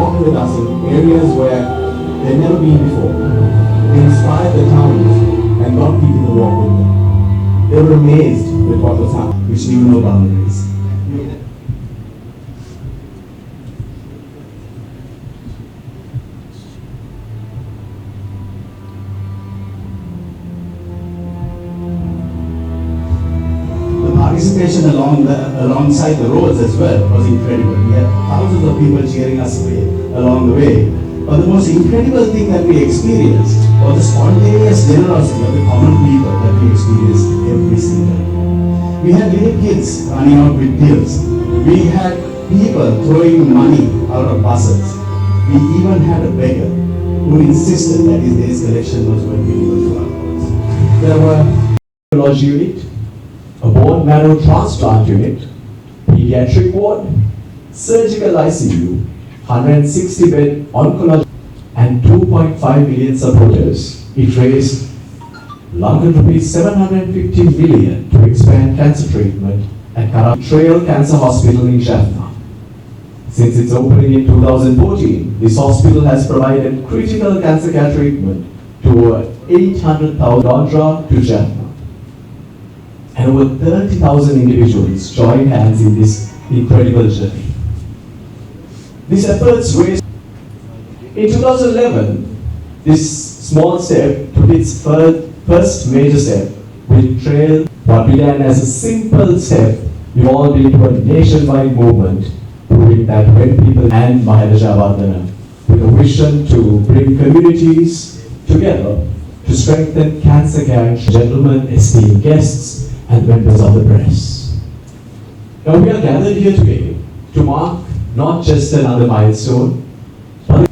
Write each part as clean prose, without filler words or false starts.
walking with us in areas where they've never been before. They inspired the towns and got people to walk with them. They were amazed with what was happening, which knew no boundaries. Participation alongside the roads as well was incredible. We had thousands of people cheering us along the way. But the most incredible thing that we experienced was the spontaneous generosity of the common people that we experienced every single day. We had little kids running out with tills. We had people throwing money out of buses. We even had a beggar who insisted that his day's collection was going to be given to our cause. There were a unit, a bone marrow transplant unit, pediatric ward, surgical ICU, 160-bed oncology, and 2.5 million supporters. It raised London rupees 750 million to expand cancer treatment at Trail Cancer Hospital in Jaffna. Since its opening in 2014, this hospital has provided critical cancer care treatment to over 800,000 Gondra to Jaffna. And over 30,000 individuals joined hands in this incredible journey. These efforts raised. In 2011, this small step took its first major step with Trail. What began as a simple step evolved into a nationwide movement, proving that when people and Maharaja Vandana with a vision to bring communities together to strengthen cancer care. Gentlemen, esteemed guests, and members of the press. Now we are gathered here today to mark not just another milestone, but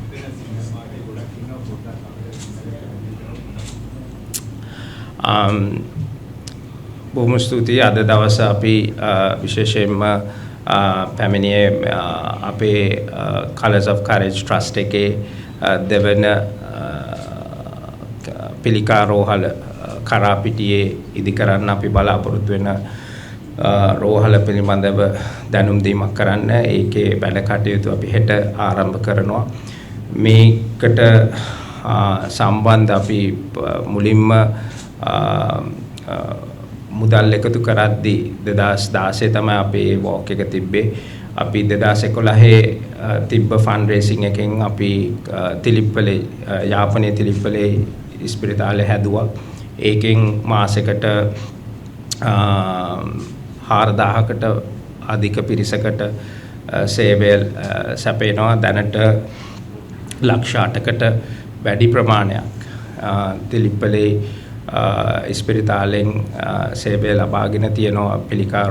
බොහොම ස්තුතියි අද දවස අපි විශේෂයෙන්ම පැමිණියේ අපේ Colors of Courage Trust එකේ දෙවන පිළිකා රෝහල කරාපිටියේ ඉදි කරන්න අපි බලාපොරොත්තු වෙන රෝහල පිළිබඳව දැනුම් දීමක් කරන්න ඒකේ වැඩ කටයුතු අපි හෙට ආරම්භ කරනවා මේකට සම්බන්ධ අපි මුලින්ම මුදල් එකතු කරද්දී 2016 තමයි අපේ වෝක් එක තිබ්බේ අපි 2011 තිබ්බ ෆන්ඩ් රේසින් එකෙන් අපි තිලිප්පලේ යාපනයේ තිලිප්පලේ ඉස්පිරිතාලේ හැදුවා ඒකෙන් මාසෙකට 4000කට අධික පිරිසකට සේවය සැපේනවා දැනට ලක්ෂ 8කට වැඩි ප්‍රමාණයක් තිලිප්පලේ ඉස්පිරිතාලෙන් සේවය ලබාගෙන තියෙනවා පිළිකා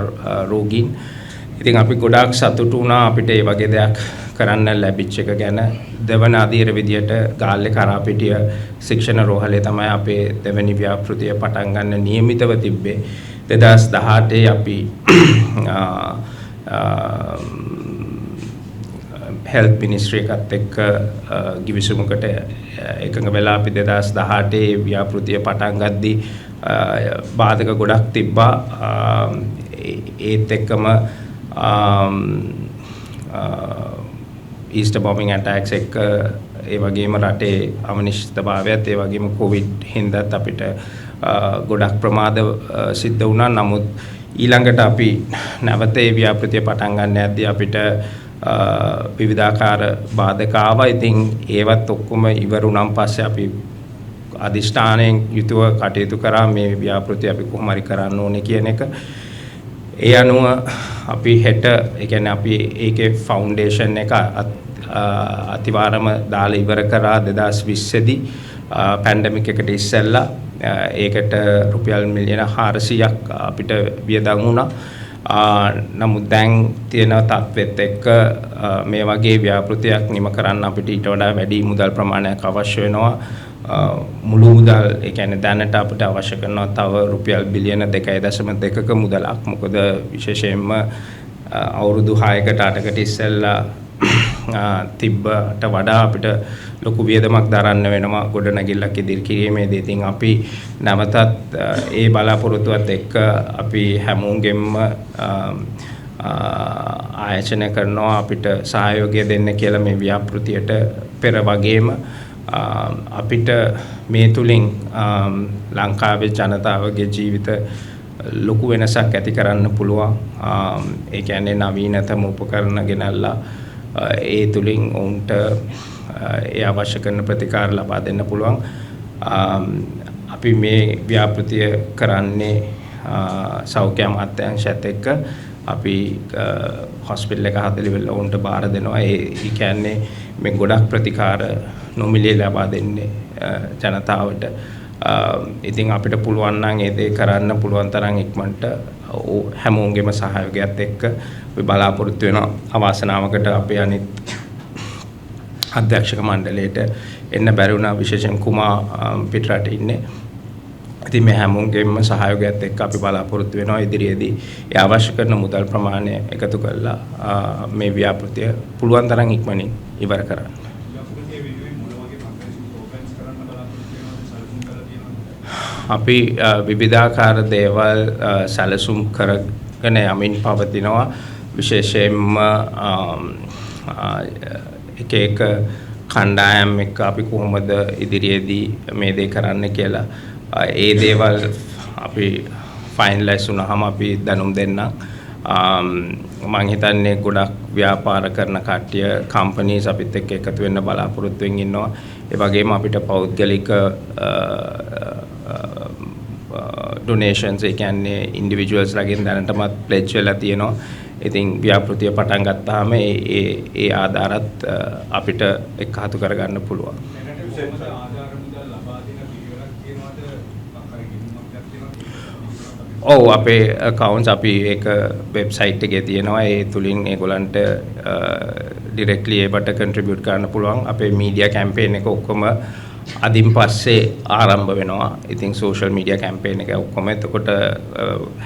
රෝගීන්. ඉතින් අපි ගොඩාක් සතුටු වුණා අපිට මේ වගේ දෙයක් කරන්න ලැබිච්ච එක ගැන. දෙවන අධීර විදියට ගාල්ලේ කරාපිටිය ශික්ෂණ රෝහලේ තමයි අපේ දෙවැනි ව්‍යාපෘතිය පටන් ගන්න නියමිතව තිබ්බේ. 2018 අපි health ministry එකත් එක්ක ගිවිසුමකට එකඟ වෙලා අපි 2018 ව්‍යාපෘතිය පටන් ගද්දී බාධක ගොඩක් තිබ්බා ඒත් එක්කම ඊස්ටර් බොම්බින් ඇටැක්ස් එක ඒ වගේම රටේ අනිශ්චිතභාවයත් ඒ වගේම කොවිඩ් හින්දාත් අපිට ගොඩක් ප්‍රමාද සිද්ධ වුණා නමුත් ඊළඟට අපි නැවත ඒ ව්‍යාපෘතිය පටන් ගන්න යද්දී අපිට විවිධාකාර බාධක ආවා. ඉතින් ඒවත් ඔක්කොම ඉවරුණාන් පස්සේ අපි අදිෂ්ඨානයෙන් යුතුව කටයුතු කරා මේ ව්‍යාපෘතිය අපි කොහොම හරි කරන්න ඕනේ කියන එක. ඒ අනුව අපි හෙට ඒ කියන්නේ අපි ඒකේ ෆවුන්ඩේෂන් එක අතිවාරම දාලා ඉවර කරා 2020 දී පැන්ඩමික් එකට ඉස්සෙල්ලා ඒකට රුපියල් මිලියන 400ක් අපිට වියදම් වුණා. නමුත් දැන් තියෙන තත්ත්වෙත් එක්ක මේ වගේ ව්‍යාපෘතියක් නිම කරන්න අපිට ඊට වඩා වැඩි මුදල් ප්‍රමාණයක් අවශ්‍ය වෙනවා. මුළු මුදල් ඒ කියන්නේ දැනට අපිට අවශ්‍ය කරනවා තව රුපියල් බිලියන 2.2ක මුදලක්. මොකද විශේෂයෙන්ම අවුරුදු 6කට 8කට ඉස්සෙල්ලා තිබ්බට වඩා අපිට ලොකු වියදමක් දරන්න වෙනවා ගොඩනැගිල්ලක් ඉදිරි කිරීමේදී. ඉතින් අපි නැවතත් ඒ බලාපොරොත්තුවත් එක්ක අපි හැමෝගෙම ආයෝජනය කරනවා අපිට සහයෝගය දෙන්න කියලා මේ ව්‍යාපෘතියට පෙර වගේම අපිට මේ තුලින් ලංකාවේ ජනතාවගේ ජීවිත ලොකු වෙනසක් ඇති කරන්න පුළුවන්. ඒ කියන්නේ නවීනතම උපකරණ ගෙනල්ලා ඒ තුලින් උන්ට ඒ අවශ්‍ය කරන ප්‍රතිකාර ලබා දෙන්න පුළුවන්. අපි මේ ව්‍යාපෘතිය කරන්නේ සෞඛ්‍ය අමාත්‍යාංශයත් එක්ක අපි හොස්පිටල් එක හදලා උන්ට බාර දෙනවා. ඒ කියන්නේ මේ ගොඩක් ප්‍රතිකාර නොමිලේ ලබා දෙන්නේ ජනතාවට. ඉතින් අපිට පුළුවන් නම් ඒ දේ කරන්න පුළුවන් තරම් ඉක්මනට හැමෝගෙම සහයෝගයත් එක්ක අපි බලාපොරොත්තු වෙනවා. අවාසනාවකට අපේ අනිත් අධ්‍යක්ෂක මණ්ඩලයට එන්න බැරි වුණා, විශේෂයෙන් කුමා පිටරට ඉන්නේ. ඉතින් මේ හැමෝගෙම සහයෝගයත් එක්ක අපි බලාපොරොත්තු වෙනවා ඉදිරියේදී ඒ අවශ්‍ය කරන මුදල් ප්‍රමාණය එකතු කරලා මේ ව්‍යාපෘතිය පුළුවන් තරම් ඉක්මනින් ඉවර කරන්න. අපි විවිධාකාර දේවල් සැලසුම් කරගෙන යමින් පවතිනවා. විශේෂයෙන්ම එක කණ්ඩායම් එක්ක අපි කොහොමද ඉදිරියේදී මේ දේ කරන්න කියලා ඒ දේවල් අපි ෆයිනලයිස් වුණාම අපි දැනුම් දෙන්නම්. මම හිතන්නේ ගොඩක් ව්‍යාපාර කරන කට්ටිය කම්පනීස් අපිත් එක්ක එකතු වෙන්න බලාපොරොත්තු වෙමින් ඉන්නවා. ඒ වගේම අපිට පෞද්ගලික donations ඒ කියන්නේ ඉන්ඩිවිජුවල්ස් ලාගෙන් දැනටමත් ප්ලෙජ් වෙලා තියෙනවා. ඉතින් ව්‍යාපෘතිය පටන් ගත්තාම ඒ ආධාරත් අපිට එක්කහතු කරගන්න පුළුවන්. ඔව් අපේ accounts අපි ඒක වෙබ්සයිට් එකේ තියෙනවා. ඒ තුලින් ඒගොල්ලන්ට directly ඒකට contribute කරන්න පුළුවන්. අපේ media campaign එක ඔක්කොම අදින් පස්සේ ආරම්භ වෙනවා. ඉතින් social media campaign එක ඔක්කොම එතකොට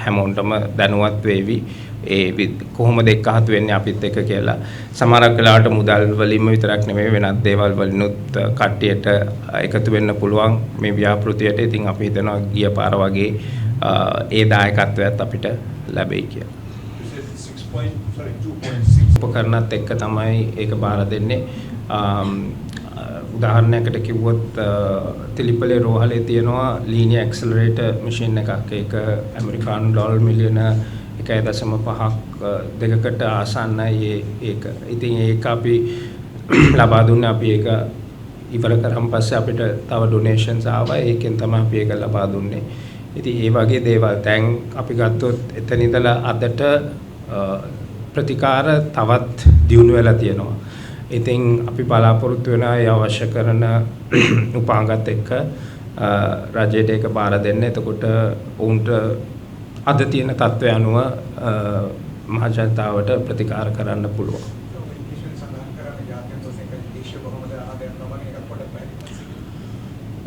හැමෝටම දැනුවත් වේවි. ඒ කොහොමද එක්කහතු වෙන්නේ අපිත් එක්ක කියලා. සමහරක් වෙලාවට මුදල් වලින්ම විතරක් නෙමෙයි වෙනත් දේවල් වලිනුත් කට්ටියට එකතු වෙන්න පුළුවන් මේ ව්‍යාපෘතියට. ඉතින් අපි හිතනවා ගිය පාර වගේ ඒ දායකත්වයත් අපිට ලැබෙයි කියලා. උපකරණත් එක්ක තමයි ඒක බාර දෙන්නේ. උදාහරණයකට කිව්වොත් තිලිපලේ රෝහලේ තියෙනවා linear accelerator machine එකක්. ඒක ඇමරිකානු ඩොලර් මිලියන 1.5ක් දෙකකට ආසන්නයි ඒක. ඉතින් ඒක අපි ලබා දුන්නේ. අපි ඒක ඉවර කරන් පස්සේ අපිට තව donations ආවා. ඒකෙන් තමයි අපි ඒක ලබා දුන්නේ. ඉතින් ඒ වගේ දේවල් දැන් අපි ගත්තොත් එතන ඉඳලා අදට ප්‍රතිකාර තවත් දියුණු වෙලා තියෙනවා. ඉතින් අපි බලාපොරොත්තු වෙනවා ඒ අවශ්‍ය කරන උපාංගත් එක්ක රජයට ඒක බාර දෙන්න. එතකොට උන්ට අද තියෙන තත්ත්වය අනුව මහ ජනතාවට ප්‍රතිකාර කරන්න පුළුවන්.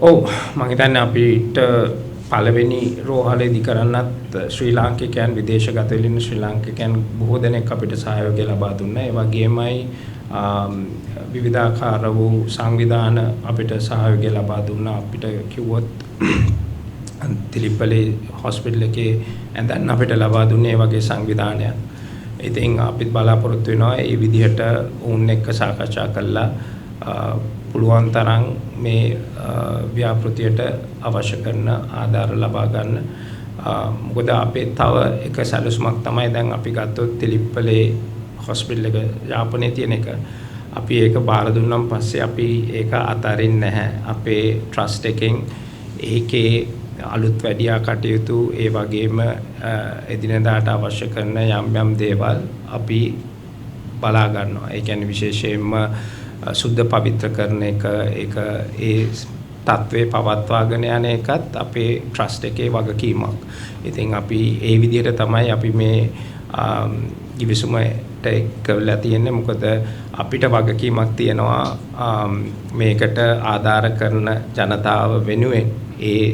ඔව් මම හිතන්නේ අපිට පළවෙනි රෝහලේදී කරන්නත් ශ්‍රී ලාංකිකයන් විදේශගත වෙලින් ශ්‍රී ලාංකිකයන් බොහෝ දෙනෙක් අපිට සහයෝගය ලබා දුන්නා. ඒ වගේමයි විවිධාකාර වූ සංවිධාන අපිට සහයෝගය ලබා දුන්නා. අපිට කිව්වොත් තිලිපලේ හොස්පිටල් එකේ ඇඳන් අපිට ලබා දුන්නේ වගේ සංවිධානයක්. ඉතින් අපිත් බලාපොරොත්තු වෙනවා මේ විදිහට උන් එක්ක සාකච්ඡා කළා පුළුවන් තරම් මේ ව්‍යාපෘතියට අවශ්‍ය කරන ආධාර ලබා ගන්න. මොකද අපේ තව එක සැලසුමක් තමයි දැන් අපි ගත්තොත් තිලිපලේ හොස්පිටල් එක යාපනයේ තියෙන එක. අපි ඒක බාර දුන්නාන් පස්සේ අපි ඒක අතාරින්නේ නැහැ. අපේ ට්‍රස්ට් එකෙන් ඒකේ අලුත් වැඩියා කටයුතු ඒ වගේම එදිනෙදාට අවශ්‍ය කරන යම් දේවල් අපි බලා ගන්නවා. ඒ කියන්නේ විශේෂයෙන්ම සුද්ධ පවිත්‍ර කරන එක ඒක ඒ තත්ත්වේ පවත්වාගෙන යන එකත් අපේ ට්‍රස්ට් එකේ වගකීමක්. ඉතින් අපි ඒ විදිහට තමයි අපි මේ කිවිසුමට එක්කලා තියෙන්නේ. මොකද අපිට වගකීමක් තියෙනවා මේකට ආධාර කරන ජනතාව වෙනුවෙන් ඒ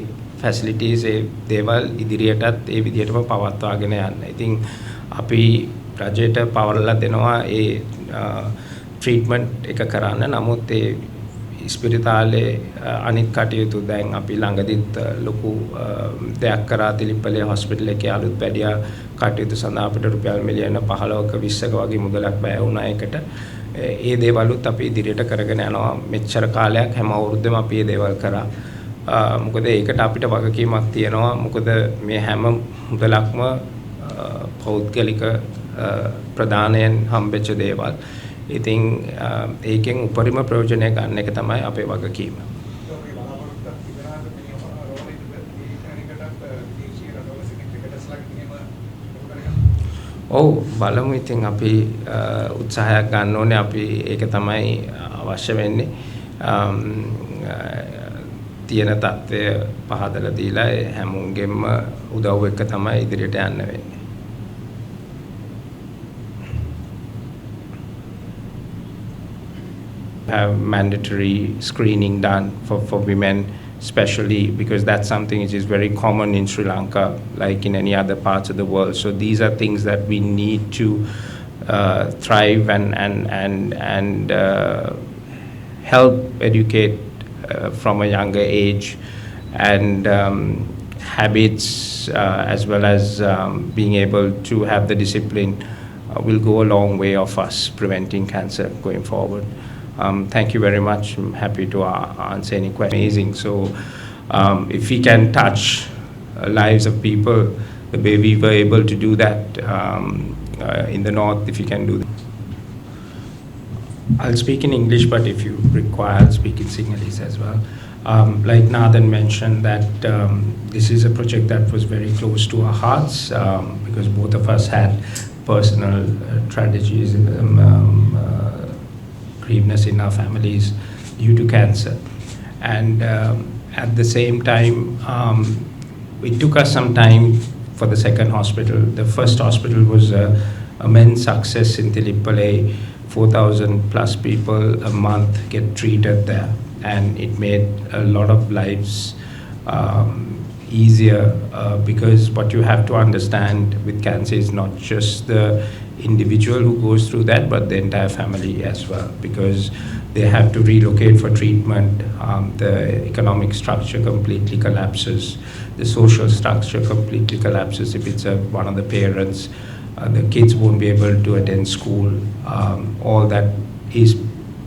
ෆැසිලිටිස් ඒ දේවල් ඉදිරියටත් ඒ විදිහටම පවත්වාගෙන යන්න. ඉතින් අපි රජයට පවරලා දෙනවා ඒ ට්‍රීට්මන්ට් එක කරන්න. නමුත් ඒ ඉස්පිරිතාලේ අනිත් කටයුතු දැන් අපි ළඟදිත් ලොකු දෙයක් කරා තිලිප්පලේ හොස්පිටල් එකේ අලුත් පැඩියා කටයුතු සඳහා අපිට රුපියල් මිලියන 15ක 20ක වගේ මුදලක් වැය වුණා ඒකට. ඒ දේවලුත් අපි ඉදිරියට කරගෙන යනවා. මෙච්චර කාලයක් හැම අවුරුද්දෙම අපි මේ දේවල් කරා. මොකද ඒකට අපිට වගකීමක් තියෙනවා. මොකද මේ හැම මුදලක්ම පෞද්ගලික ප්‍රදානයෙන් හම්බෙච්ච දේවල්. ඉතින් ඒකෙන් උපරිම ප්‍රයෝජනය ගන්න එක තමයි අපේ වගකීම. ඔව් බලමු ඉතින් අපි උත්සාහයක් ගන්න ඕනේ. අපි ඒක තමයි අවශ්‍ය වෙන්නේ. තියෙන තත්ත්වය පහදලා දීලා හැමෝගෙම උදව් එක්ක තමයි ඉදිරියට යන්න වෙන්නේ. Have mandatory screening done for women, especially because that's something which is very common in Sri Lanka, like in any other parts of the world. So these are things that we need to thrive and help educate from a younger age, and habits as well as being able to have the discipline will go a long way of us preventing cancer going forward. Thank you very much. I'm happy to answer any questions. Amazing. So if we can touch lives of people the way we were able to do that in the north, if you can do that. I'll speak in English, but if you require, I'll speak in Sinhalese as well. Like Nathan mentioned, that this is a project that was very close to our hearts because both of us had personal tragedies, grieveness in our families due to cancer. And at the same time, it took us some time for the second hospital. The first hospital was a immense success in Tilippale. 4,000 plus people a month get treated there, and it made a lot of lives easier because what you have to understand with cancer is not just the individual who goes through that, but the entire family as well, because they have to relocate for treatment. The economic structure completely collapses. The social structure completely collapses if it's one of the parents. The kids won't be able to attend school. All that is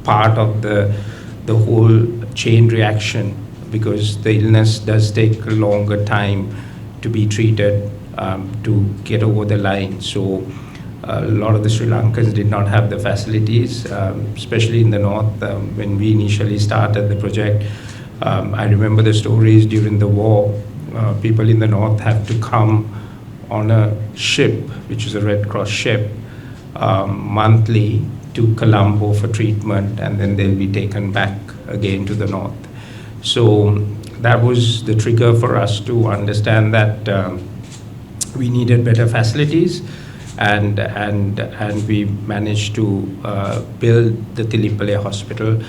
part of the whole chain reaction, because the illness does take a longer time to be treated, to get over the line. So a lot of the Sri Lankans did not have the facilities, especially in the north. When we initially started the project, I remember the stories during the war. People in the north have to come on a ship, which is a Red Cross ship, monthly to Colombo for treatment, and then they'll be taken back again to the north. So that was the trigger for us to understand that we needed better facilities, and we managed to build the Tilippale hospital.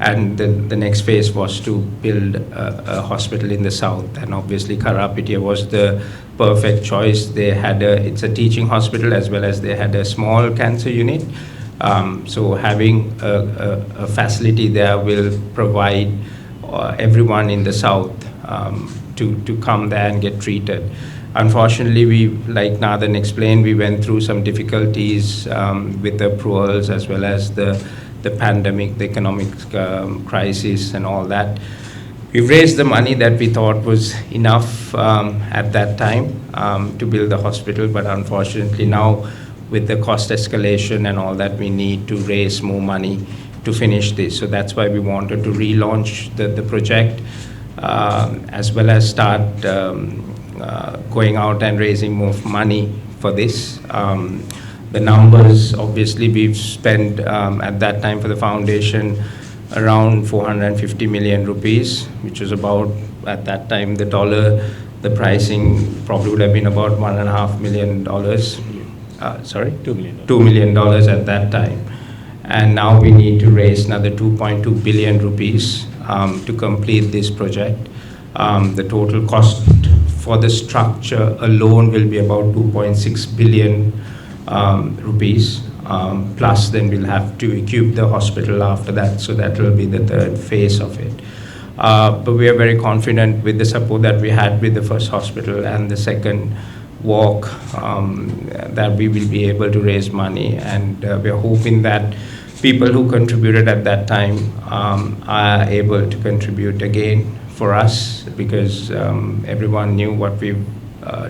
And then the next phase was to build a hospital in the south, and obviously Karapitiya was the perfect choice. They had it's a teaching hospital as well as they had a small cancer unit. So having a facility there will provide everyone in the south to come there and get treated. Unfortunately, like Nathan explained, we went through some difficulties with the approvals as well as the pandemic, the economic crisis and all that. We raised the money that we thought was enough at that time to build the hospital, but unfortunately now with the cost escalation and all that, we need to raise more money to finish this. So that's why we wanted to relaunch the project as well as start going out and raising more money for this. The numbers, obviously, we've spent at that time for the foundation around 450 million rupees, which was about, at that time, the dollar, the pricing probably would have been about $1.5 million. Sorry? $2 million. $2 million at that time. And now we need to raise another 2.2 billion rupees to complete this project. The total cost for the structure alone will be about 2.6 billion rupees. plus then we'll have to equip the hospital after that, so that will be the third phase of it. But we are very confident with the support that we had with the first hospital and the second walk, that we will be able to raise money, and we are hoping that people who contributed at that time are able to contribute again for us, because everyone knew what we've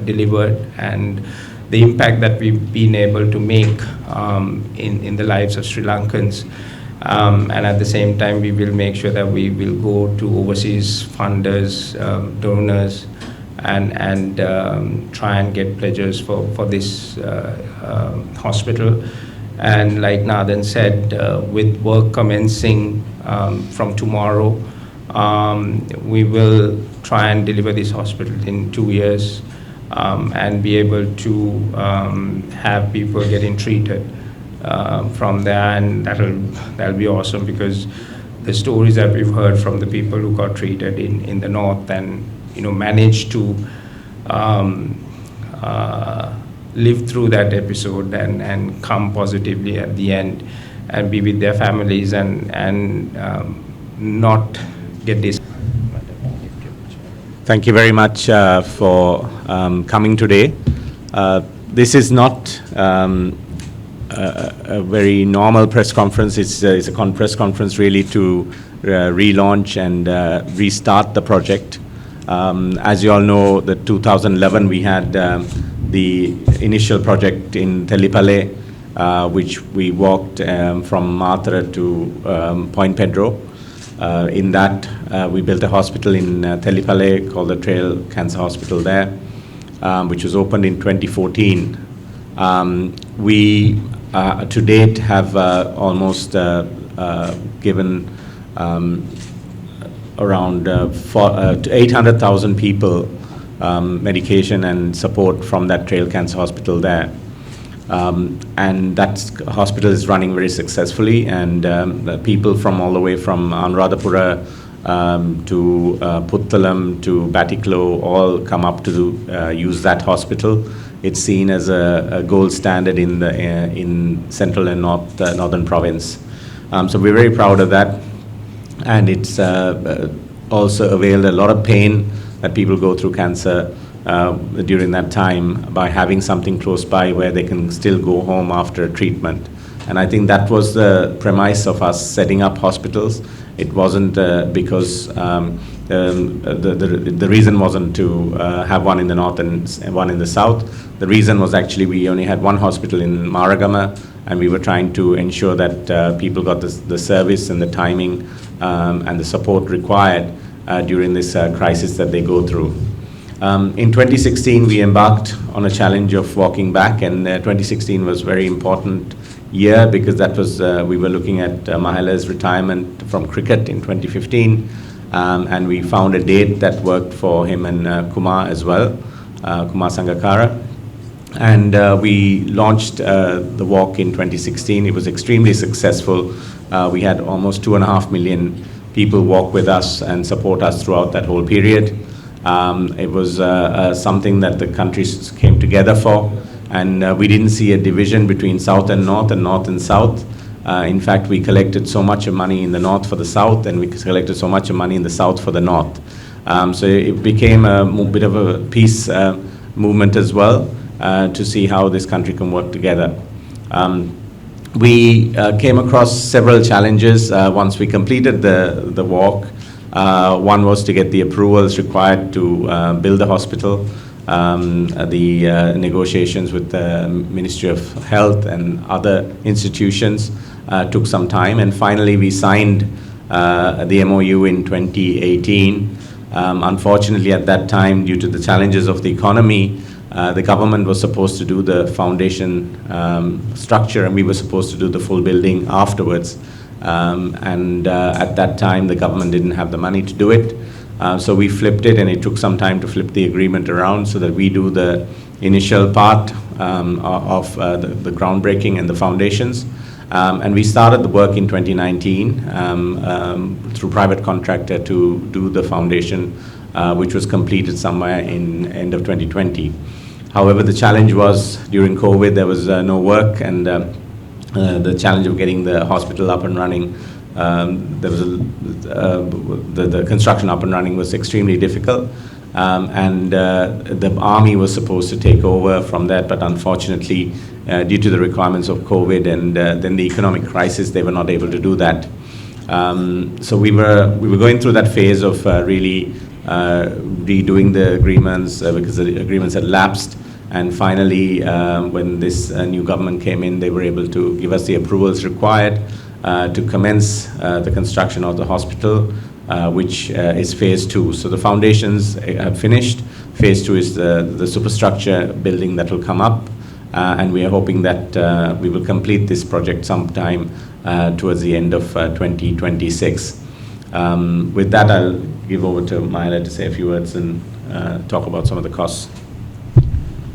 delivered and the impact that we've been able to make in the lives of Sri Lankans. And at the same time, we will make sure that we will go to overseas funders, donors, and try and get pledges for this hospital. And like Nathan said, with work commencing from tomorrow, we will try and deliver this hospital in 2 years, and be able to have people getting treated from there, and that'll be awesome, because the stories that we've heard from the people who got treated in the north and managed to live through that episode and come positively at the end and be with their families and not get this. Thank you very much for coming today. This is not a very normal press conference. It's a press conference really to relaunch and restart the project. As you all know, the 2011 we had the initial project in Telipale, which we walked from Matara to Point Pedro. In that, we built a hospital in Telipale called the Trail Cancer Hospital there, which was opened in 2014. We, to date, have almost given around 800,000 people medication and support from that Trail Cancer Hospital there. And that hospital is running very successfully, and the people from all the way from Anuradhapura to Puttalam to Batiklo all come up to use that hospital. It's seen as a gold standard in central and northern province. So we're very proud of that, and it's also availed a lot of pain that people go through cancer during that time by having something close by where they can still go home after treatment. And I think that was the premise of us setting up hospitals. It wasn't because the reason wasn't to have one in the north and one in the south. The reason was actually we only had one hospital in Maragama, and we were trying to ensure that people got the service and the timing and the support required during this crisis that they go through. In 2016, we embarked on a challenge of walking back, and 2016 was a very important year because that was we were looking at Mahala's retirement from cricket in 2015, and we found a date that worked for him and Kumar as well, Kumar Sangakkara. And we launched the walk in 2016. It was extremely successful. We had almost 2.5 million people walk with us and support us throughout that whole period. It was something that the countries came together for, and we didn't see a division between South and North and South. In fact, we collected so much money in the North for the South, and we collected so much money in the South for the North. So it became a bit of a peace movement as well, to see how this country can work together. We came across several challenges once we completed the walk. One was to get the approvals required to build the hospital. The negotiations with the Ministry of Health and other institutions took some time, and finally we signed the MOU in 2018. Unfortunately, at that time, due to the challenges of the economy, the government was supposed to do the foundation structure, and we were supposed to do the full building afterwards. At that time, the government didn't have the money to do it. So we flipped it, and it took some time to flip the agreement around so that we do the initial part of the groundbreaking and the foundations. And we started the work in 2019 through private contractor to do the foundation, which was completed somewhere in end of 2020. However, the challenge was during COVID, there was no work, and the challenge of getting the hospital up and running. There was the construction up and running was extremely difficult, and the army was supposed to take over from that, but unfortunately, due to the requirements of COVID and then the economic crisis, they were not able to do that. So we were going through that phase of really redoing the agreements because the agreements had lapsed. And finally, when this new government came in, they were able to give us the approvals required to commence the construction of the hospital, which is phase 2. So the foundations have finished. Phase 2 is the superstructure building that will come up. And we are hoping that we will complete this project sometime towards the end of 2026. With that, I'll give over to Maila to say a few words and talk about some of the costs.